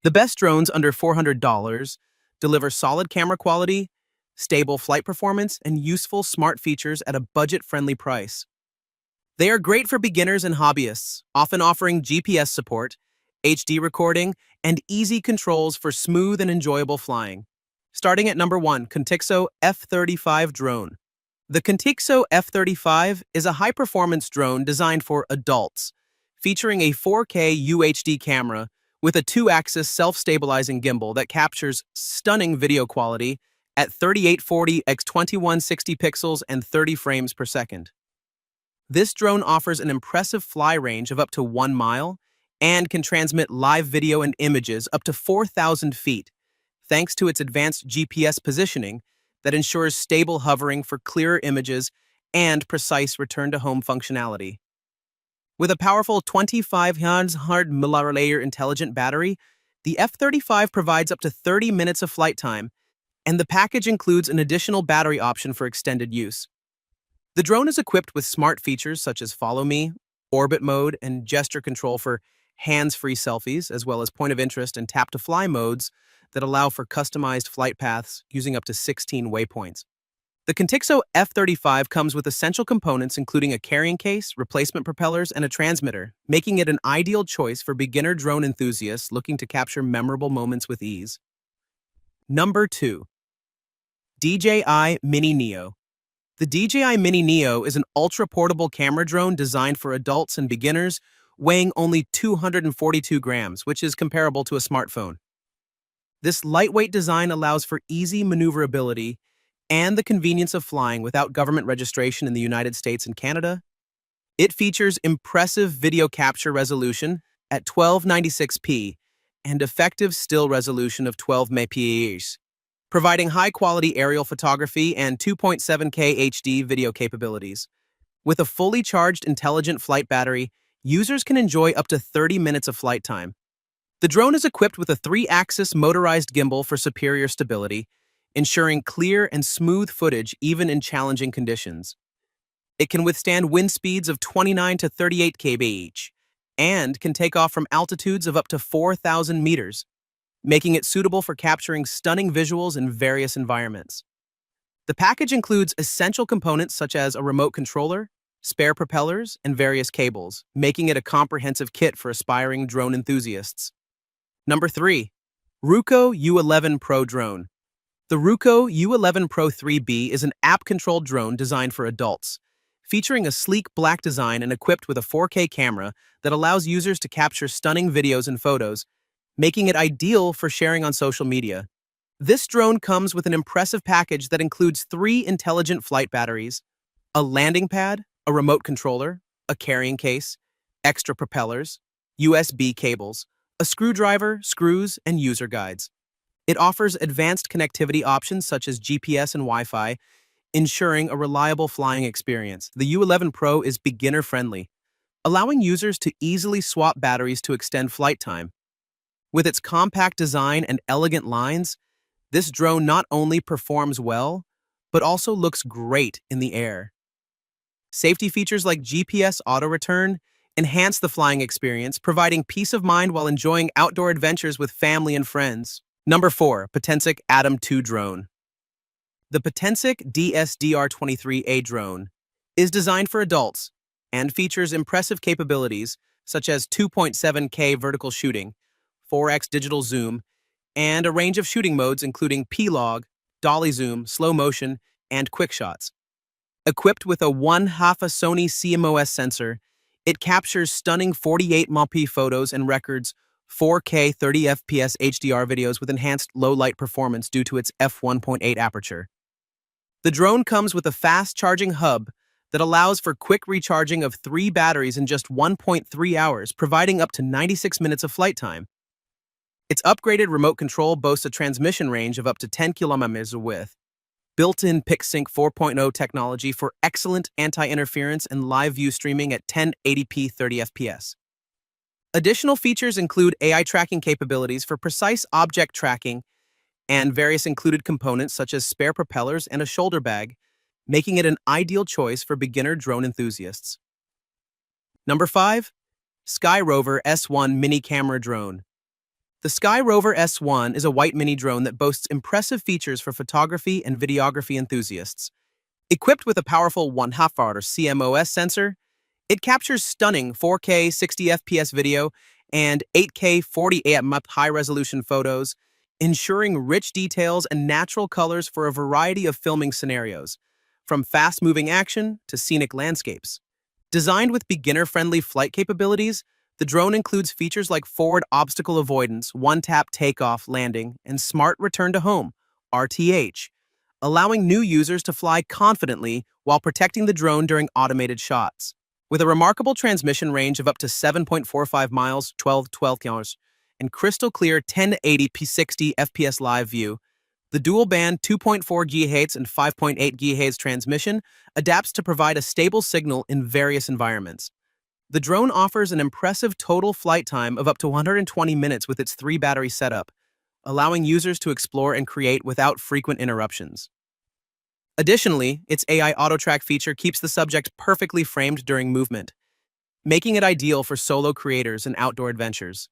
The best drones under $400 deliver solid camera quality, stable flight performance, and useful smart features at a budget-friendly price. They are great for beginners and hobbyists, often offering GPS support, HD recording, and easy controls for smooth and enjoyable flying. Starting at number 1, Contixo F35 Drone. The Contixo F35 is a high-performance drone designed for adults, featuring a 4K UHD camera with a 2-axis self-stabilizing gimbal that captures stunning video quality at 3840 x 2160 pixels and 30 frames per second. This drone offers an impressive fly range of up to 1 mile and can transmit live video and images up to 4,000 feet, thanks to its advanced GPS positioning that ensures stable hovering for clearer images and precise return-to-home functionality. With a powerful 2500 mAh intelligent battery, the F-35 provides up to 30 minutes of flight time, and the package includes an additional battery option for extended use. The drone is equipped with smart features such as Follow Me, Orbit Mode, and gesture control for hands-free selfies, as well as point of interest and tap-to-fly modes that allow for customized flight paths using up to 16 waypoints. The Contixo F-35 comes with essential components including a carrying case, replacement propellers, and a transmitter, making it an ideal choice for beginner drone enthusiasts looking to capture memorable moments with ease. Number 2. DJI Mini Neo. The DJI Mini Neo is an ultra-portable camera drone designed for adults and beginners, weighing only 242 grams, which is comparable to a smartphone. This lightweight design allows for easy maneuverability and the convenience of flying without government registration in the United States and Canada. It features impressive video capture resolution at 1296p and effective still resolution of 12 megapixels, providing high-quality aerial photography and 2.7K HD video capabilities. With a fully charged intelligent flight battery, users can enjoy up to 30 minutes of flight time. The drone is equipped with a 3-axis motorized gimbal for superior stability, ensuring clear and smooth footage even in challenging conditions. It can withstand wind speeds of 29 to 38 km/h and can take off from altitudes of up to 4,000 meters, making it suitable for capturing stunning visuals in various environments. The package includes essential components such as a remote controller, spare propellers, and various cables, making it a comprehensive kit for aspiring drone enthusiasts. Number 3. Ruko U11 PRO Drone. The Ruko U11 PRO 3B is an app-controlled drone designed for adults, featuring a sleek black design and equipped with a 4K camera that allows users to capture stunning videos and photos, making it ideal for sharing on social media. This drone comes with an impressive package that includes 3 intelligent flight batteries, a landing pad, a remote controller, a carrying case, extra propellers, USB cables, a screwdriver, screws, and user guides. It offers advanced connectivity options such as GPS and Wi-Fi, ensuring a reliable flying experience. The U11 Pro is beginner-friendly, allowing users to easily swap batteries to extend flight time. With its compact design and elegant lines, this drone not only performs well, but also looks great in the air. Safety features like GPS auto-return enhance the flying experience, providing peace of mind while enjoying outdoor adventures with family and friends. Number 4. Potensic Atom 2 Drone. The Potensic DSDR-23A drone is designed for adults and features impressive capabilities such as 2.7K vertical shooting, 4x digital zoom, and a range of shooting modes including P-log, dolly zoom, slow motion, and quick shots. Equipped with a 1/2 Sony CMOS sensor, it captures stunning 48 MP photos and records 4K 30 FPS HDR videos with enhanced low-light performance due to its f1.8 aperture. The drone comes with a fast-charging hub that allows for quick recharging of 3 batteries in just 1.3 hours, providing up to 96 minutes of flight time. Its upgraded remote control boasts a transmission range of up to 10 kilometers with built-in PixSync 4.0 technology for excellent anti-interference and live view streaming at 1080p 30 FPS. Additional features include AI tracking capabilities for precise object tracking and various included components such as spare propellers and a shoulder bag, making it an ideal choice for beginner drone enthusiasts. Number 5. Skyrover S1 Mini Camera Drone. The Skyrover S1 is a white mini drone that boasts impressive features for photography and videography enthusiasts. Equipped with a powerful 1/2-hour CMOS sensor, it captures stunning 4K 60 FPS video and 8K 40 MP high-resolution photos, ensuring rich details and natural colors for a variety of filming scenarios, from fast-moving action to scenic landscapes. Designed with beginner-friendly flight capabilities, the drone includes features like forward obstacle avoidance, one-tap takeoff, landing, and smart return to home, RTH, allowing new users to fly confidently while protecting the drone during automated shots. With a remarkable transmission range of up to 7.45 miles, 12 km, and crystal clear 1080p 60 FPS live view, the dual-band 2.4 GHz and 5.8 GHz transmission adapts to provide a stable signal in various environments. The drone offers an impressive total flight time of up to 120 minutes with its 3-battery setup, allowing users to explore and create without frequent interruptions. Additionally, its AI auto-track feature keeps the subject perfectly framed during movement, making it ideal for solo creators and outdoor adventures.